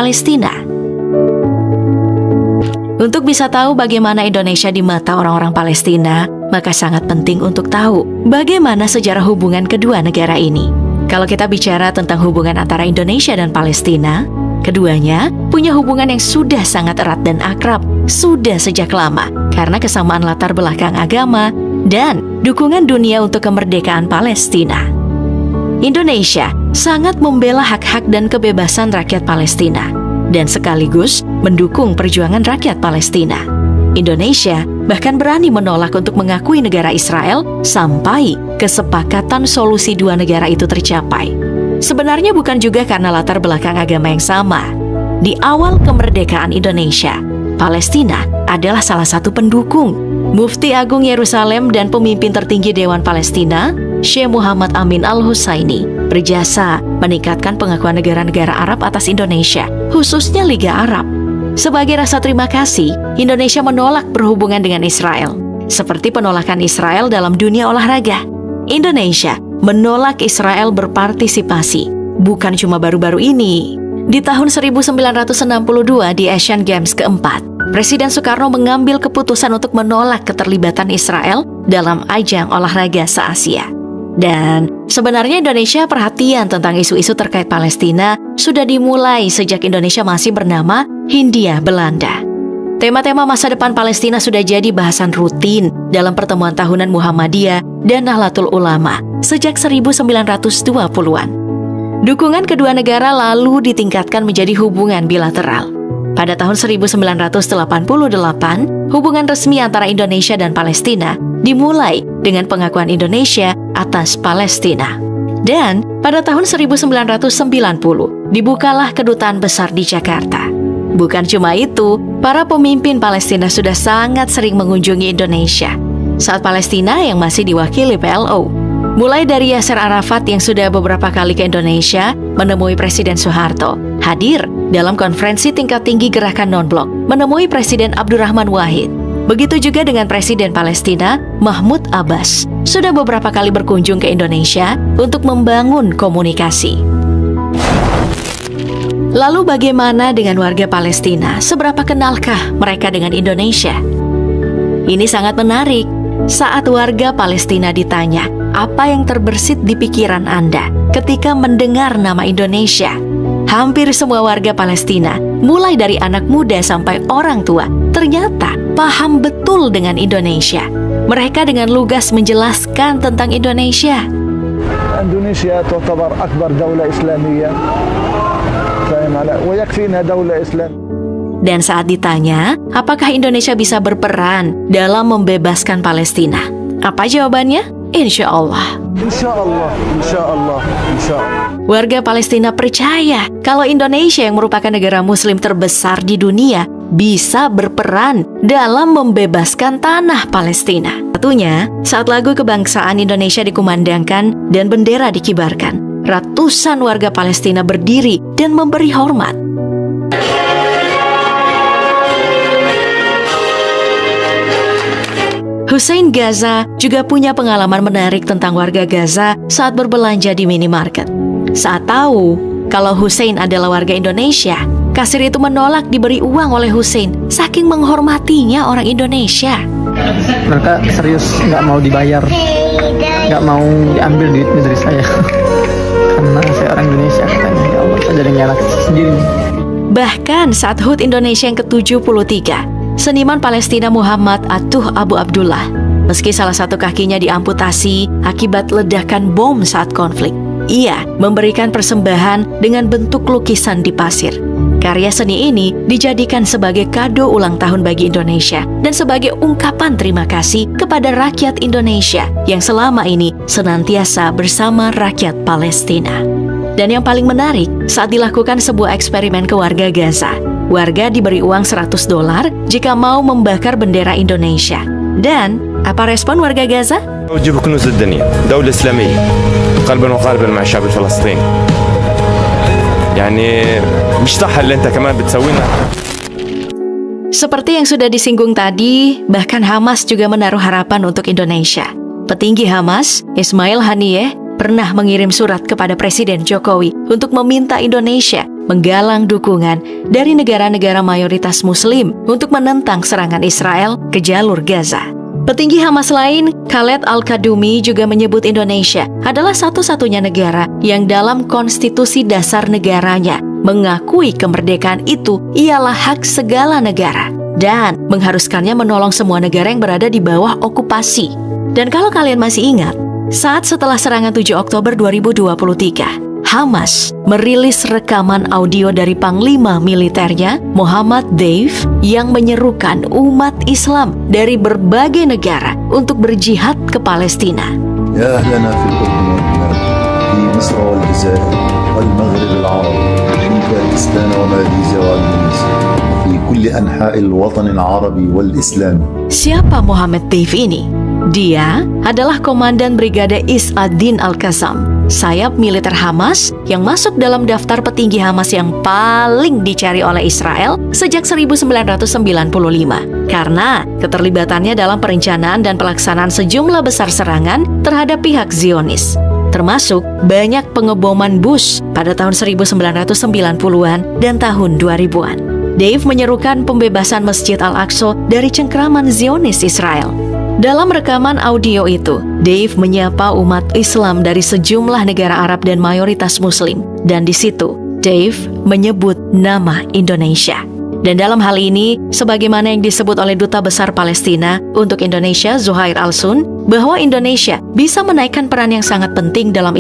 Palestina. Untuk bisa tahu bagaimana Indonesia di mata orang-orang Palestina, maka sangat penting untuk tahu bagaimana sejarah hubungan kedua negara ini. Kalau kita bicara tentang hubungan antara Indonesia dan Palestina, keduanya punya hubungan yang sudah sangat erat dan akrab, sudah sejak lama, karena kesamaan latar belakang agama dan dukungan dunia untuk kemerdekaan Palestina. Indonesia sangat membela hak-hak dan kebebasan rakyat Palestina dan sekaligus mendukung perjuangan rakyat Palestina. Indonesia bahkan berani menolak untuk mengakui negara Israel sampai kesepakatan solusi dua negara itu tercapai. Sebenarnya bukan juga karena latar belakang agama yang sama. Di awal kemerdekaan Indonesia, Palestina adalah salah satu pendukung. Mufti Agung Yerusalem dan pemimpin tertinggi Dewan Palestina, Syekh Muhammad Amin Al-Husaini, berjasa meningkatkan pengakuan negara-negara Arab atas Indonesia, khususnya Liga Arab. Sebagai rasa terima kasih, Indonesia menolak berhubungan dengan Israel, seperti penolakan Israel dalam dunia olahraga. Indonesia menolak Israel berpartisipasi, bukan cuma baru-baru ini. Di tahun 1962 di Asian Games keempat, Presiden Soekarno mengambil keputusan untuk menolak keterlibatan Israel dalam ajang olahraga se-Asia. Dan sebenarnya Indonesia perhatian tentang isu-isu terkait Palestina sudah dimulai sejak Indonesia masih bernama Hindia Belanda. Tema-tema masa depan Palestina sudah jadi bahasan rutin dalam pertemuan tahunan Muhammadiyah dan Nahdlatul Ulama sejak 1920-an. Dukungan kedua negara lalu ditingkatkan menjadi hubungan bilateral. Pada tahun 1988, hubungan resmi antara Indonesia dan Palestina dimulai dengan pengakuan Indonesia atas Palestina. Dan pada tahun 1990, dibukalah kedutaan besar di Jakarta. Bukan cuma itu, para pemimpin Palestina sudah sangat sering mengunjungi Indonesia saat Palestina yang masih diwakili PLO. Mulai dari Yasser Arafat yang sudah beberapa kali ke Indonesia menemui Presiden Soeharto, hadir dalam konferensi tingkat tinggi Gerakan Non-Blok, menemui Presiden Abdurrahman Wahid. Begitu juga dengan Presiden Palestina, Mahmud Abbas, sudah beberapa kali berkunjung ke Indonesia untuk membangun komunikasi. Lalu bagaimana dengan warga Palestina? Seberapa kenalkah mereka dengan Indonesia? Ini sangat menarik. Saat warga Palestina ditanya, apa yang terbersit di pikiran Anda ketika mendengar nama Indonesia? Hampir semua warga Palestina, mulai dari anak muda sampai orang tua, ternyata paham betul dengan Indonesia. Mereka dengan lugas menjelaskan tentang Indonesia. Indonesia تعتبر أكبر دولة إسلامية. ويكفينا دولة إسلام. Dan saat ditanya, apakah Indonesia bisa berperan dalam membebaskan Palestina? Apa jawabannya? Insya Allah. Insya Allah, insya Allah, insya Allah. Warga Palestina percaya kalau Indonesia yang merupakan negara muslim terbesar di dunia bisa berperan dalam membebaskan tanah Palestina. Satunya, saat lagu kebangsaan Indonesia dikumandangkan dan bendera dikibarkan, ratusan warga Palestina berdiri dan memberi hormat. Hussein Gaza juga punya pengalaman menarik tentang warga Gaza saat berbelanja di minimarket. Saat tahu kalau Hussein adalah warga Indonesia, kasir itu menolak diberi uang oleh Hussein, saking menghormatinya orang Indonesia. Mereka serius nggak mau dibayar, nggak mau diambil duitnya dari saya. Karena saya orang Indonesia, katanya. Ya Allah, saya jadi ngelak sendiri. Bahkan saat HUT Indonesia yang ke-73, seniman Palestina Muhammad Atuh Abu Abdullah, meski salah satu kakinya diamputasi akibat ledakan bom saat konflik, ia memberikan persembahan dengan bentuk lukisan di pasir. Karya seni ini dijadikan sebagai kado ulang tahun bagi Indonesia dan sebagai ungkapan terima kasih kepada rakyat Indonesia yang selama ini senantiasa bersama rakyat Palestina. Dan yang paling menarik, saat dilakukan sebuah eksperimen ke warga Gaza, warga diberi uang $100 jika mau membakar bendera Indonesia. Dan apa respon warga Gaza? أوجب كنوز الدنيا دولة إسلامية قلبا وقالبا مع الشعب الفلسطيني يعني مش صح اللي انت كمان بتسوينا. Seperti yang sudah disinggung tadi, bahkan Hamas juga menaruh harapan untuk Indonesia. Petinggi Hamas, Ismail Haniyeh, pernah mengirim surat kepada Presiden Jokowi untuk meminta Indonesia menggalang dukungan dari negara-negara mayoritas Muslim untuk menentang serangan Israel ke jalur Gaza. Petinggi Hamas lain, Khaled Al-Kadumi, juga menyebut Indonesia adalah satu-satunya negara yang dalam konstitusi dasar negaranya mengakui kemerdekaan itu ialah hak segala negara dan mengharuskannya menolong semua negara yang berada di bawah okupasi. Dan kalau kalian masih ingat, saat setelah serangan 7 Oktober 2023, Hamas merilis rekaman audio dari Panglima militernya, Muhammad Deif, yang menyerukan umat Islam dari berbagai negara untuk berjihad ke Palestina. يا أهلنا في الأردن والبلاد في مصر والجزائر والمغرب العربي من باكستان وماليزيا وإندونيسيا وفي كل أنحاء الوطن العربي والإسلامي. Siapa Muhammad Deif ini? Dia adalah Komandan Brigade Is-ad-Din Al-Qassam, sayap militer Hamas yang masuk dalam daftar petinggi Hamas yang paling dicari oleh Israel sejak 1995 karena keterlibatannya dalam perencanaan dan pelaksanaan sejumlah besar serangan terhadap pihak Zionis, termasuk banyak pengeboman bus pada tahun 1990-an dan tahun 2000-an. Deif menyerukan pembebasan Masjid Al-Aqsa dari cengkraman Zionis Israel. Dalam rekaman audio itu, Deif menyapa umat Islam dari sejumlah negara Arab dan mayoritas Muslim. Dan di situ, Deif menyebut nama Indonesia. Dan dalam hal ini, sebagaimana yang disebut oleh Duta Besar Palestina untuk Indonesia, Zuhair Al-Sun, bahwa Indonesia bisa menaikkan peran yang sangat penting dalam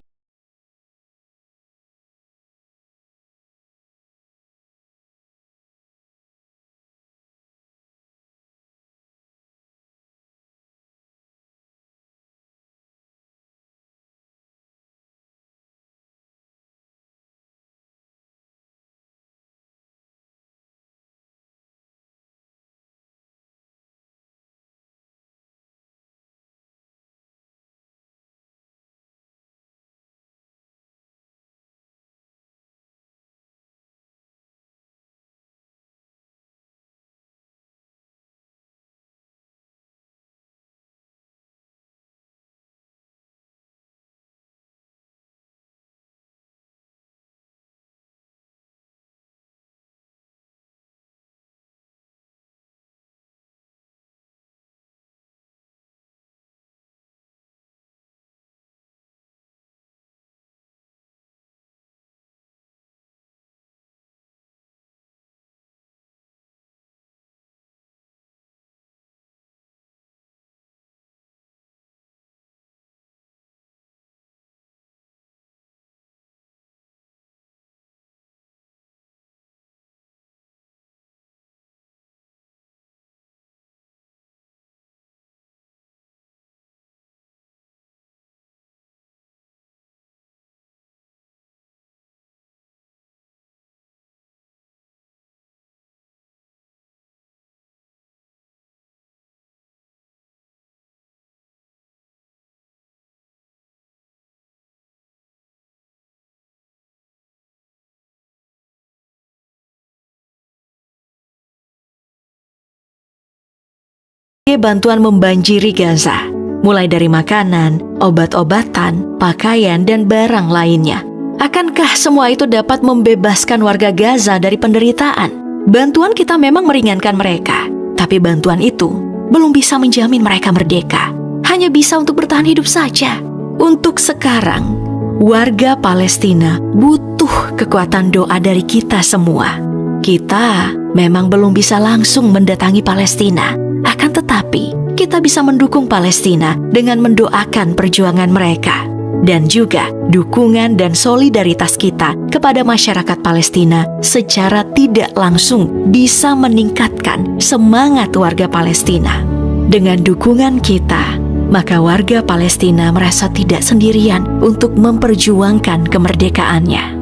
bantuan membanjiri Gaza, mulai dari makanan, obat-obatan, pakaian, dan barang lainnya. Akankah semua itu dapat membebaskan warga Gaza dari penderitaan? Bantuan kita memang meringankan mereka, tapi bantuan itu belum bisa menjamin mereka merdeka. Hanya bisa untuk bertahan hidup saja. Untuk sekarang, warga Palestina butuh kekuatan doa dari kita semua. Kita memang belum bisa langsung mendatangi Palestina, akan tetapi kita bisa mendukung Palestina dengan mendoakan perjuangan mereka. Dan juga dukungan dan solidaritas kita kepada masyarakat Palestina secara tidak langsung bisa meningkatkan semangat warga Palestina. Dengan dukungan kita, maka warga Palestina merasa tidak sendirian untuk memperjuangkan kemerdekaannya.